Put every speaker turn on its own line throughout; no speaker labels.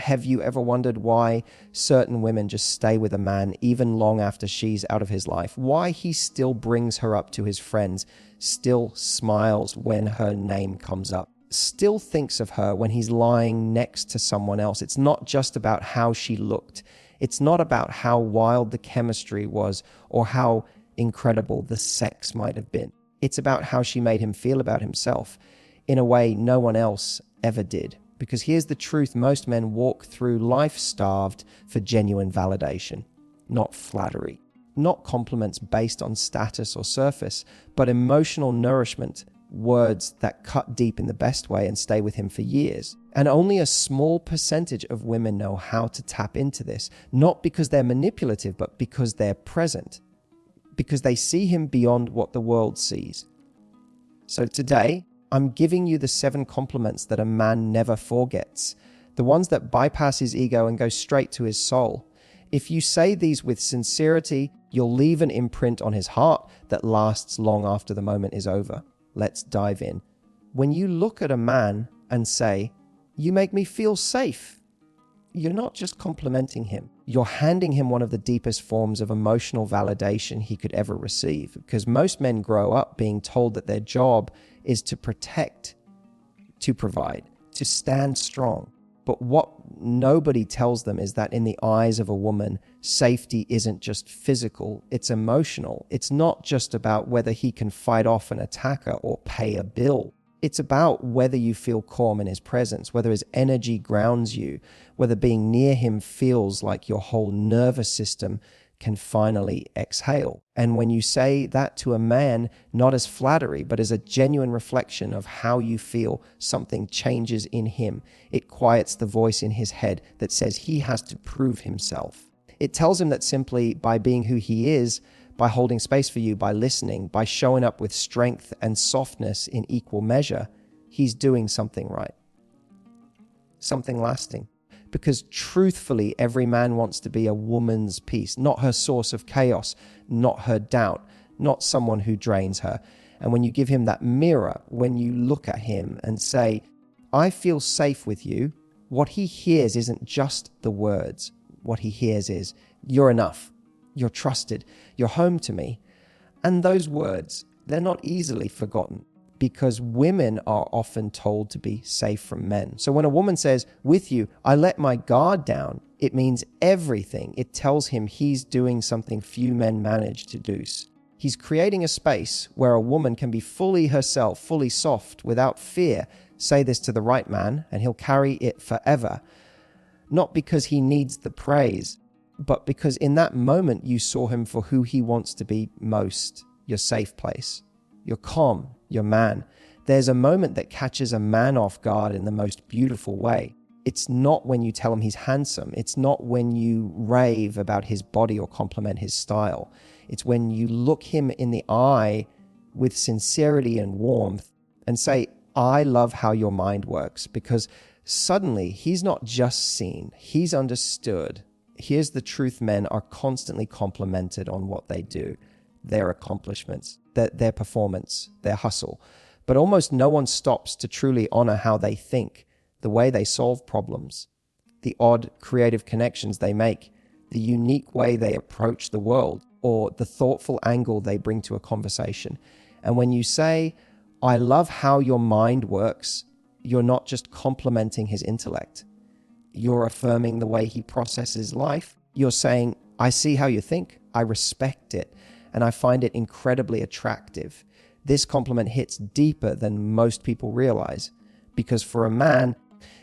Have you ever wondered why certain women just stay with a man even long after she's out of his life? Why he still brings her up to his friends, still smiles when her name comes up, still thinks of her when he's lying next to someone else? It's not just about how she looked. It's not about how wild the chemistry was or how incredible the sex might have been. It's about how she made him feel about himself in a way no one else ever did. Because here's the truth: most men walk through life starved for genuine validation, not flattery, not compliments based on status or surface, but emotional nourishment, words that cut deep in the best way and stay with him for years. And only a small percentage of women know how to tap into this, not because they're manipulative, but because they're present, because they see him beyond what the world sees. So today, I'm giving you the 7 compliments that a man never forgets, the ones that bypass his ego and go straight to his soul. If you say these with sincerity, you'll leave an imprint on his heart that lasts long after the moment is over. Let's dive in. When you look at a man and say, "You make me feel safe," you're not just complimenting him. You're handing him one of the deepest forms of emotional validation he could ever receive. Because most men grow up being told that their job is to protect, to provide, to stand strong. But what nobody tells them is that in the eyes of a woman, safety isn't just physical, it's emotional. It's not just about whether he can fight off an attacker or pay a bill. It's about whether you feel calm in his presence, whether his energy grounds you, whether being near him feels like your whole nervous system can finally exhale. And when you say that to a man, not as flattery, but as a genuine reflection of how you feel, something changes in him. It quiets the voice in his head that says he has to prove himself. It tells him that simply by being who he is, by holding space for you, by listening, by showing up with strength and softness in equal measure, he's doing something right. Something lasting. Because truthfully, every man wants to be a woman's peace, not her source of chaos, not her doubt, not someone who drains her. And when you give him that mirror, when you look at him and say, "I feel safe with you," what he hears isn't just the words. What he hears is, "You're enough. You're trusted. You're home to me." And those words, they're not easily forgotten, because women are often told to be safe from men. So when a woman says, "With you, I let my guard down," it means everything. It tells him he's doing something few men manage to do. He's creating a space where a woman can be fully herself, fully soft, without fear. Say this to the right man, and he'll carry it forever. Not because he needs the praise, but because in that moment you saw him for who he wants to be most, your safe place. You're calm, your man. There's a moment that catches a man off guard in the most beautiful way. It's not when you tell him he's handsome. It's not when you rave about his body or compliment his style. It's when you look him in the eye with sincerity and warmth and say, "I love how your mind works," because suddenly he's not just seen, he's understood. Here's the truth: men are constantly complimented on what they do, their accomplishments, their performance, their hustle. But almost no one stops to truly honor how they think, the way they solve problems, the odd creative connections they make, the unique way they approach the world, or the thoughtful angle they bring to a conversation. And when you say, "I love how your mind works," you're not just complimenting his intellect. You're affirming the way he processes life. You're saying, "I see how you think, I respect it, and I find it incredibly attractive." This compliment hits deeper than most people realize, because for a man,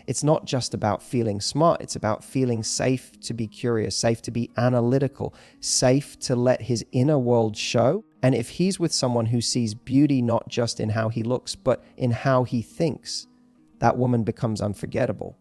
it's not just about feeling smart, it's about feeling safe to be curious, safe to be analytical, safe to let his inner world show. And if he's with someone who sees beauty not just in how he looks, but in how he thinks, that woman becomes unforgettable.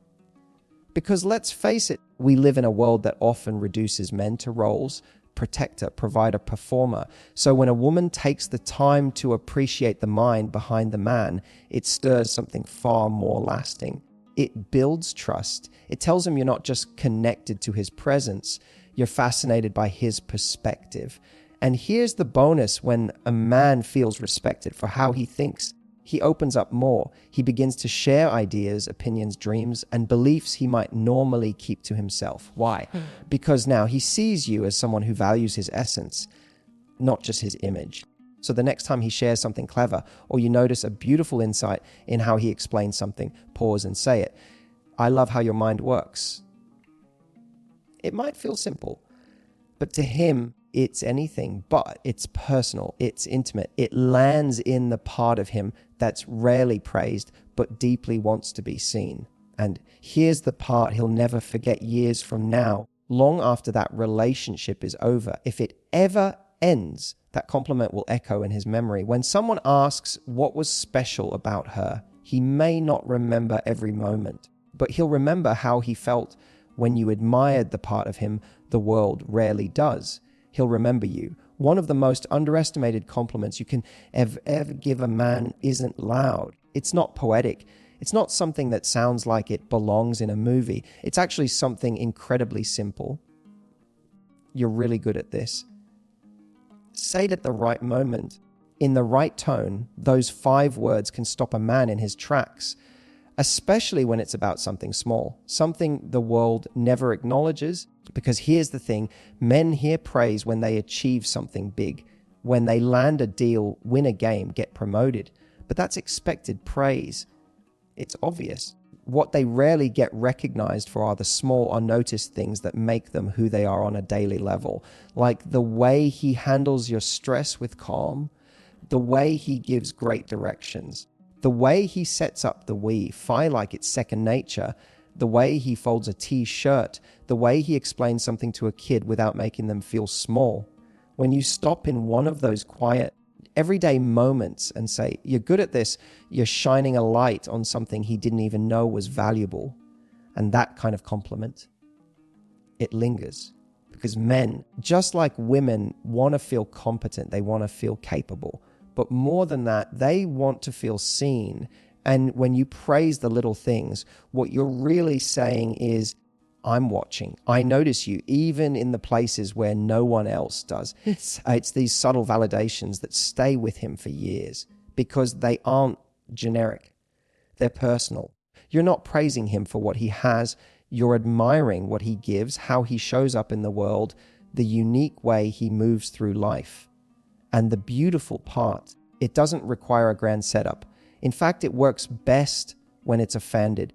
Because let's face it, we live in a world that often reduces men to roles: protector, provider, performer. So when a woman takes the time to appreciate the mind behind the man, it stirs something far more lasting. It builds trust. It tells him you're not just connected to his presence, you're fascinated by his perspective. And here's the bonus: when a man feels respected for how he thinks, He opens up more. He begins to share ideas, opinions, dreams, and beliefs he might normally keep to himself. Why? Because now he sees you as someone who values his essence, not just his image. So the next time he shares something clever, or you notice a beautiful insight in how he explains something, pause and say it. I love how your mind works. It might feel simple, but to him, it's anything but. It's personal, it's intimate. It lands in the part of him that's rarely praised, but deeply wants to be seen. And here's the part he'll never forget years from now, long after that relationship is over. If it ever ends, that compliment will echo in his memory. When someone asks what was special about her, he may not remember every moment, but he'll remember how he felt when you admired the part of him the world rarely does. He'll remember you. One of the most underestimated compliments you can ever give a man isn't loud. It's not poetic. It's not something that sounds like it belongs in a movie. It's actually something incredibly simple. You're really good at this. Say it at the right moment, in the right tone. Those 5 words can stop a man in his tracks, especially when it's about something small, something the world never acknowledges. Because here's the thing, men hear praise when they achieve something big, when they land a deal, win a game, get promoted. But that's expected praise. It's obvious. What they rarely get recognized for are the small, unnoticed things that make them who they are on a daily level. Like the way he handles your stress with calm, the way he gives great directions, the way he sets up the Wi-Fi like it's second nature, the way he folds a t-shirt, the way he explains something to a kid without making them feel small. When you stop in one of those quiet, everyday moments and say, you're good at this, you're shining a light on something he didn't even know was valuable. And that kind of compliment, it lingers. Because men, just like women, want to feel competent, they want to feel capable. But more than that, they want to feel seen. And when you praise the little things, what you're really saying is, I'm watching. I notice you, even in the places where no one else does. It's these subtle validations that stay with him for years because they aren't generic. They're personal. You're not praising him for what he has. You're admiring what he gives, how he shows up in the world, the unique way he moves through life. And the beautiful part, it doesn't require a grand setup. In fact, it works best when it's offended.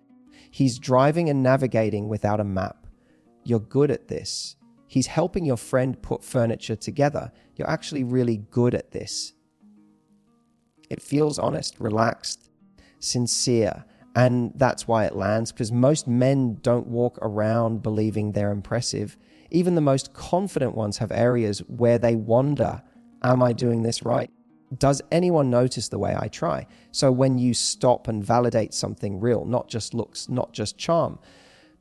He's driving and navigating without a map. You're good at this. He's helping your friend put furniture together. You're actually really good at this. It feels honest, relaxed, sincere, and that's why it lands, because most men don't walk around believing they're impressive. Even the most confident ones have areas where they wonder, am I doing this right? Does anyone notice the way I try? So when you stop and validate something real, not just looks, not just charm,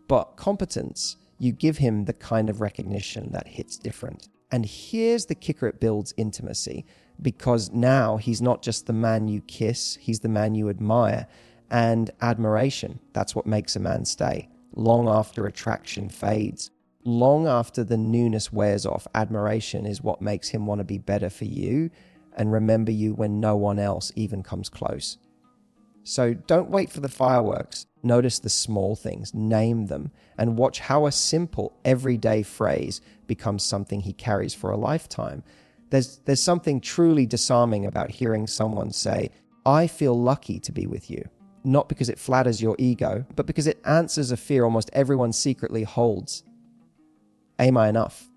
but competence, you give him the kind of recognition that hits different. And here's the kicker, it builds intimacy, because now he's not just the man you kiss, he's the man you admire. And admiration, that's what makes a man stay. Long after attraction fades, long after the newness wears off, admiration is what makes him want to be better for you and remember you when no one else even comes close. So don't wait for the fireworks. Notice the small things, name them, and watch how a simple, everyday phrase becomes something he carries for a lifetime. There's something truly disarming about hearing someone say, I feel lucky to be with you. Not because it flatters your ego, but because it answers a fear almost everyone secretly holds. Am I enough?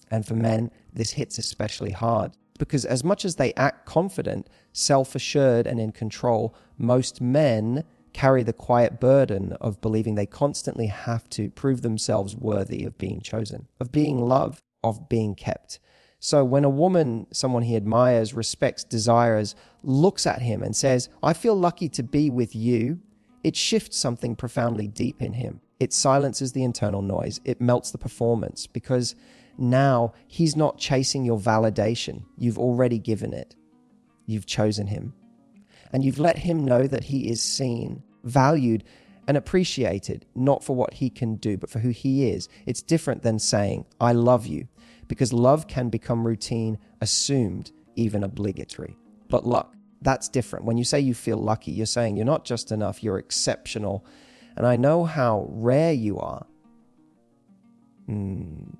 And for men, this hits especially hard. Because as much as they act confident, self-assured, and in control, most men carry the quiet burden of believing they constantly have to prove themselves worthy of being chosen, of being loved, of being kept. So when a woman, someone he admires, respects, desires, looks at him and says, I feel lucky to be with you, it shifts something profoundly deep in him. It silences the internal noise. It melts the performance because now he's not chasing your validation. You've already given it. You've chosen him. And you've let him know that he is seen, valued, and appreciated, not for what he can do, but for who he is. It's different than saying, I love you, because love can become routine, assumed, even obligatory. But look, That's different. When you say you feel lucky, you're saying you're not just enough, you're exceptional. And I know how rare you are. And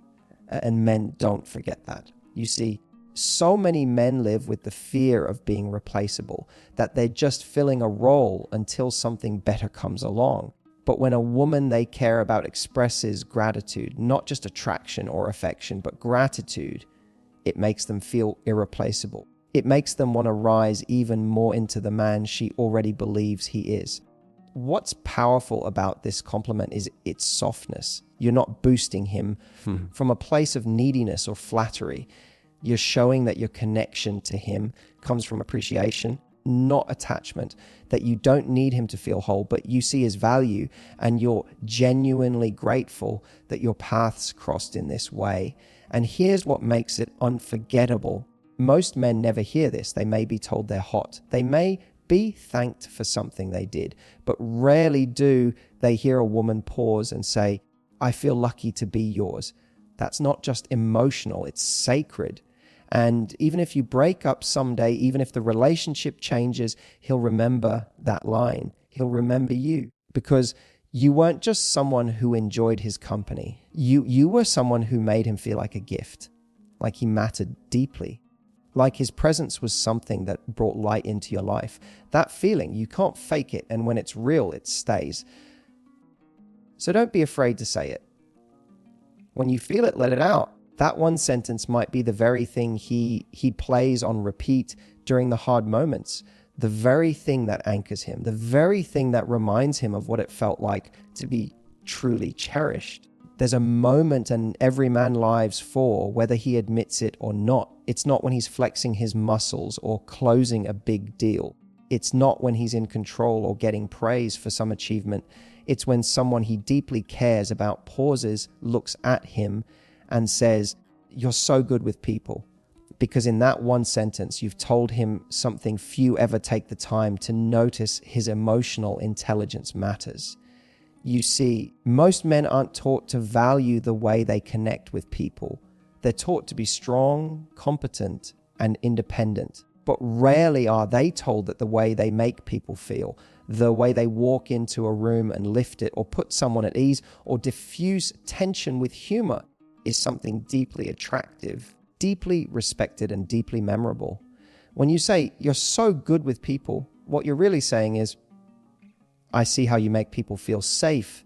men don't forget that. You see, so many men live with the fear of being replaceable, that they're just filling a role until something better comes along. But when a woman they care about expresses gratitude, not just attraction or affection, but gratitude, it makes them feel irreplaceable. It makes them want to rise even more into the man she already believes he is. What's powerful about this compliment is its softness. You're not boosting him from a place of neediness or flattery. You're showing that your connection to him comes from appreciation, not attachment, that you don't need him to feel whole, but you see his value and you're genuinely grateful that your paths crossed in this way. And here's what makes it unforgettable. Most men never hear this. They may be told they're hot. They may be thanked for something they did, but rarely do they hear a woman pause and say, I feel lucky to be yours. That's not just emotional, it's sacred. And even if you break up someday, even if the relationship changes, he'll remember that line. He'll remember you, because you weren't just someone who enjoyed his company. You were someone who made him feel like a gift, like he mattered deeply, like his presence was something that brought light into your life. That feeling, you can't fake it, and when it's real, it stays. So don't be afraid to say it. When you feel it, let it out. That one sentence might be the very thing he plays on repeat during the hard moments, the very thing that anchors him, the very thing that reminds him of what it felt like to be truly cherished. There's a moment in every man's lives for, whether he admits it or not. It's not when he's flexing his muscles or closing a big deal. It's not when he's in control or getting praise for some achievement. It's when someone he deeply cares about pauses, looks at him, and says, you're so good with people. Because in that one sentence, you've told him something few ever take the time to notice. His emotional intelligence matters. You see, most men aren't taught to value the way they connect with people. They're taught to be strong, competent, and independent. But rarely are they told that the way they make people feel, the way they walk into a room and lift it, or put someone at ease, or diffuse tension with humor, is something deeply attractive, deeply respected, and deeply memorable. When you say, you're so good with people, what you're really saying is, I see how you make people feel safe,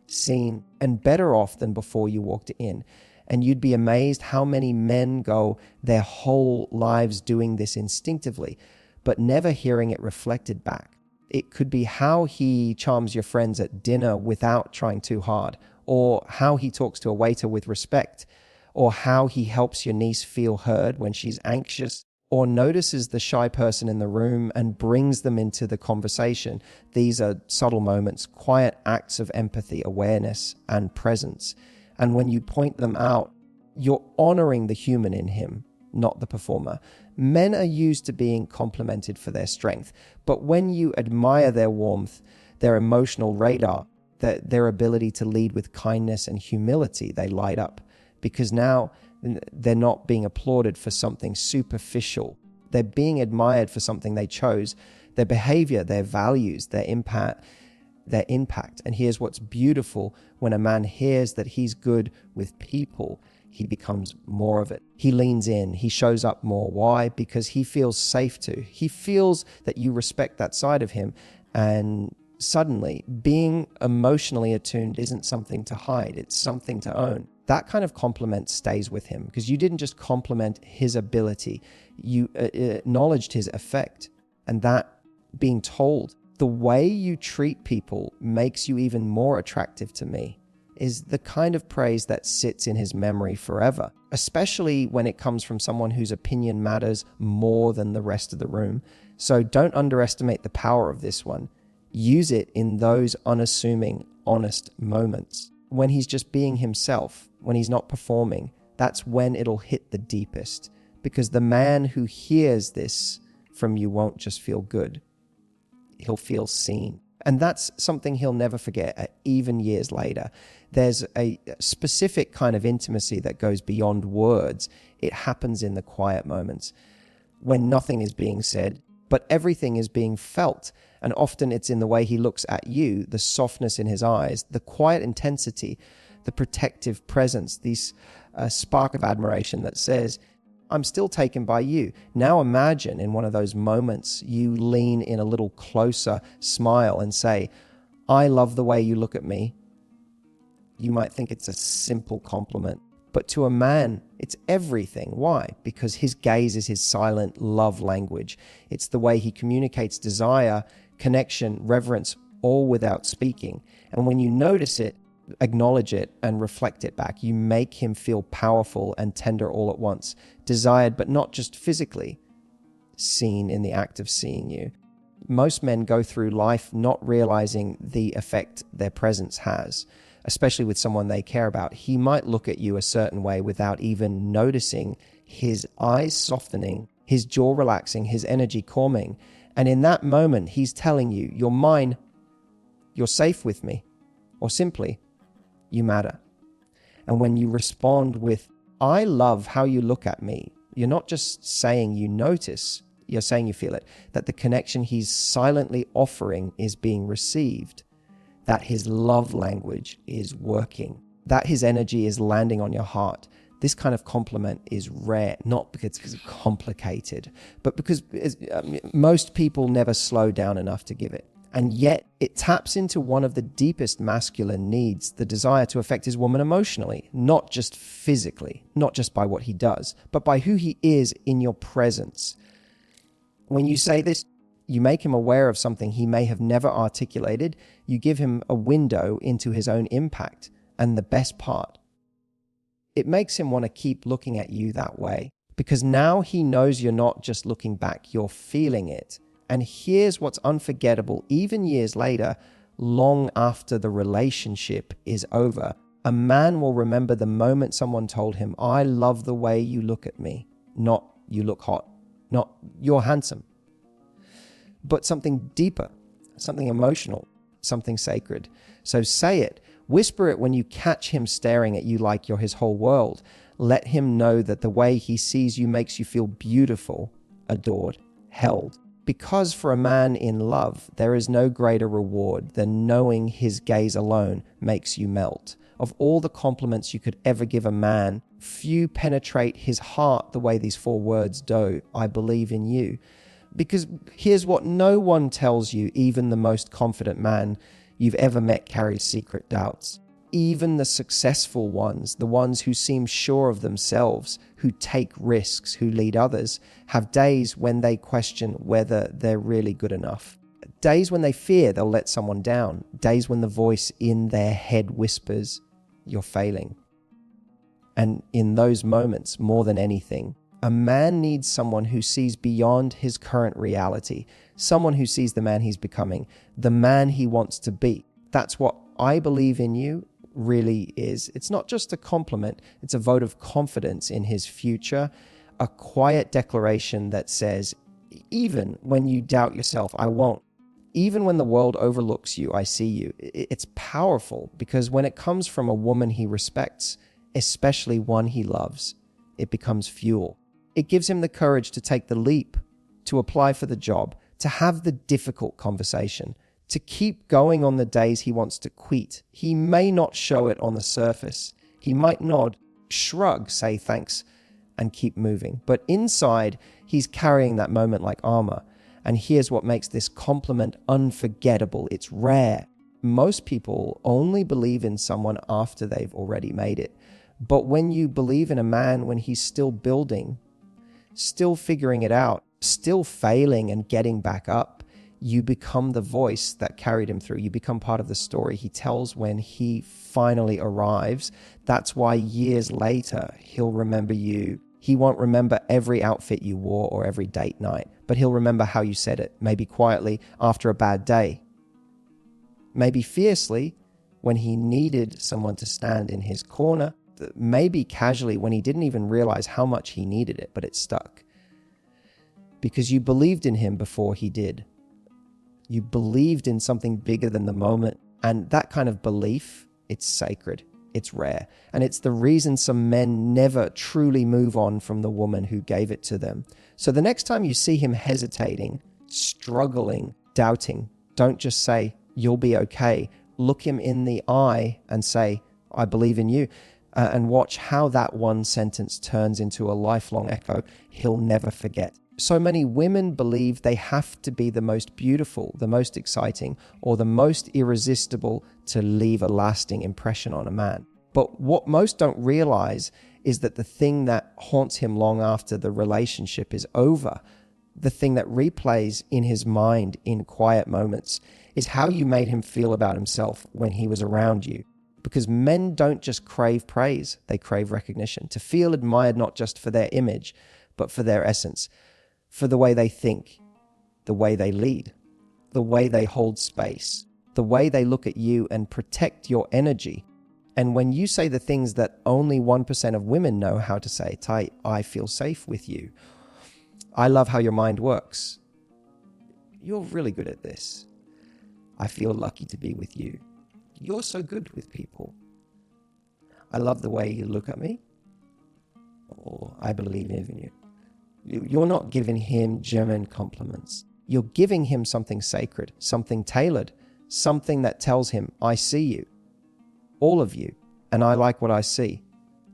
seen, and better off than before you walked in. And you'd be amazed how many men go their whole lives doing this instinctively, but never hearing it reflected back. It could be how he charms your friends at dinner without trying too hard, or how he talks to a waiter with respect, or how he helps your niece feel heard when she's anxious, or notices the shy person in the room and brings them into the conversation. These are subtle moments, quiet acts of empathy, awareness, and presence. And when you point them out, you're honoring the human in him, not the performer. Men are used to being complimented for their strength, but when you admire their warmth, their emotional radar, their ability to lead with kindness and humility, they light up, because now they're not being applauded for something superficial. They're being admired for something they chose, their behavior, their values, their impact. And here's what's beautiful: when a man hears that he's good with people, he becomes more of it. He leans in, he shows up more. Why? Because he feels safe to. He feels that you respect that side of him, and suddenly being emotionally attuned isn't something to hide, it's something to own. That kind of compliment stays with him, because you didn't just compliment his ability, you acknowledged his effect. And that being told, the way you treat people makes you even more attractive to me, is the kind of praise that sits in his memory forever, especially when it comes from someone whose opinion matters more than the rest of the room. So don't underestimate the power of this one. Use it in those unassuming, honest moments. When he's just being himself, when he's not performing, that's when it'll hit the deepest. Because the man who hears this from you won't just feel good. He'll feel seen. And that's something he'll never forget, even years later. There's a specific kind of intimacy that goes beyond words. It happens in the quiet moments, when nothing is being said, but everything is being felt. And often it's in the way he looks at you, the softness in his eyes, the quiet intensity, the protective presence, this spark of admiration that says, I'm still taken by you. Now imagine in one of those moments, you lean in a little closer, smile and say, I love the way you look at me. You might think it's a simple compliment, but to a man, it's everything. Why? Because his gaze is his silent love language. It's the way he communicates desire, connection, reverence, all without speaking. And when you notice it, acknowledge it, and reflect it back, you make him feel powerful and tender all at once, desired, but not just physically, seen in the act of seeing you. Most men go through life not realizing the effect their presence has, especially with someone they care about. He might look at you a certain way without even noticing his eyes softening, his jaw relaxing, his energy calming. And in that moment, he's telling you, you're mine, you're safe with me, or simply, you matter. And when you respond with, I love how you look at me, you're not just saying you notice, you're saying you feel it, that the connection he's silently offering is being received, that his love language is working, that his energy is landing on your heart. This kind of compliment is rare, not because it's complicated, but because most people never slow down enough to give it. And yet it taps into one of the deepest masculine needs, the desire to affect his woman emotionally, not just physically, not just by what he does, but by who he is in your presence. When you say this, you make him aware of something he may have never articulated. You give him a window into his own impact. And the best part, it makes him want to keep looking at you that way, because now he knows you're not just looking back, you're feeling it. And here's what's unforgettable, even years later, long after the relationship is over, a man will remember the moment someone told him, I love the way you look at me, not you look hot, not you're handsome, but something deeper, something emotional, something sacred. So say it, whisper it when you catch him staring at you like you're his whole world. Let him know that the way he sees you makes you feel beautiful, adored, held. Because for a man in love, there is no greater reward than knowing his gaze alone makes you melt. Of all the compliments you could ever give a man, few penetrate his heart the way these 4 words do. I believe in you. Because here's what no one tells you, even the most confident man you've ever met carries secret doubts. Even the successful ones, the ones who seem sure of themselves, who take risks, who lead others, have days when they question whether they're really good enough. Days when they fear they'll let someone down. Days when the voice in their head whispers, you're failing. And in those moments, more than anything, a man needs someone who sees beyond his current reality, someone who sees the man he's becoming, the man he wants to be. That's what I believe in you really is. It's not just a compliment, it's a vote of confidence in his future, a quiet declaration that says, even when you doubt yourself, I won't. Even when the world overlooks you, I see you. It's powerful because when it comes from a woman he respects, especially one he loves, it becomes fuel. It gives him the courage to take the leap, to apply for the job, to have the difficult conversation, to keep going on the days he wants to quit. He may not show it on the surface. He might nod, shrug, say thanks, and keep moving. But inside, he's carrying that moment like armor. And here's what makes this compliment unforgettable. It's rare. Most people only believe in someone after they've already made it. But when you believe in a man when he's still building, still figuring it out, still failing and getting back up, you become the voice that carried him through. You become part of the story he tells when he finally arrives. That's why years later, he'll remember you. He won't remember every outfit you wore or every date night, but he'll remember how you said it, maybe quietly after a bad day, maybe fiercely when he needed someone to stand in his corner, maybe casually when he didn't even realize how much he needed it, but it stuck. Because you believed in him before he did. You believed in something bigger than the moment. And that kind of belief, it's sacred. It's rare. And it's the reason some men never truly move on from the woman who gave it to them. So the next time you see him hesitating, struggling, doubting, don't just say, you'll be okay. Look him in the eye and say, I believe in you. And watch how that one sentence turns into a lifelong echo he'll never forget. So many women believe they have to be the most beautiful, the most exciting, or the most irresistible to leave a lasting impression on a man. But what most don't realize is that the thing that haunts him long after the relationship is over, the thing that replays in his mind in quiet moments, is how you made him feel about himself when he was around you. Because men don't just crave praise, they crave recognition, to feel admired not just for their image, but for their essence, for the way they think, the way they lead, the way they hold space, the way they look at you and protect your energy. And when you say the things that only 1% of women know how to say, Tai, I feel safe with you. I love how your mind works. You're really good at this. I feel lucky to be with you. You're so good with people. I love the way you look at me. Or I believe in you. You're not giving him German compliments. You're giving him something sacred, something tailored, something that tells him, I see you, all of you, and I like what I see.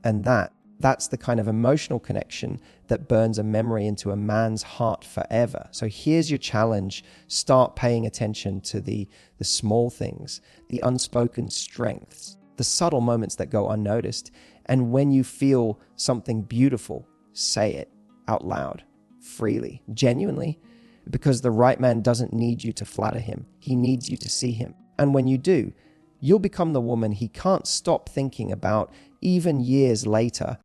And that's the kind of emotional connection that burns a memory into a man's heart forever. So here's your challenge. Start paying attention to the small things, the unspoken strengths, the subtle moments that go unnoticed. And when you feel something beautiful, say it out loud, freely, genuinely, because the right man doesn't need you to flatter him. He needs you to see him. And when you do, you'll become the woman he can't stop thinking about even years later.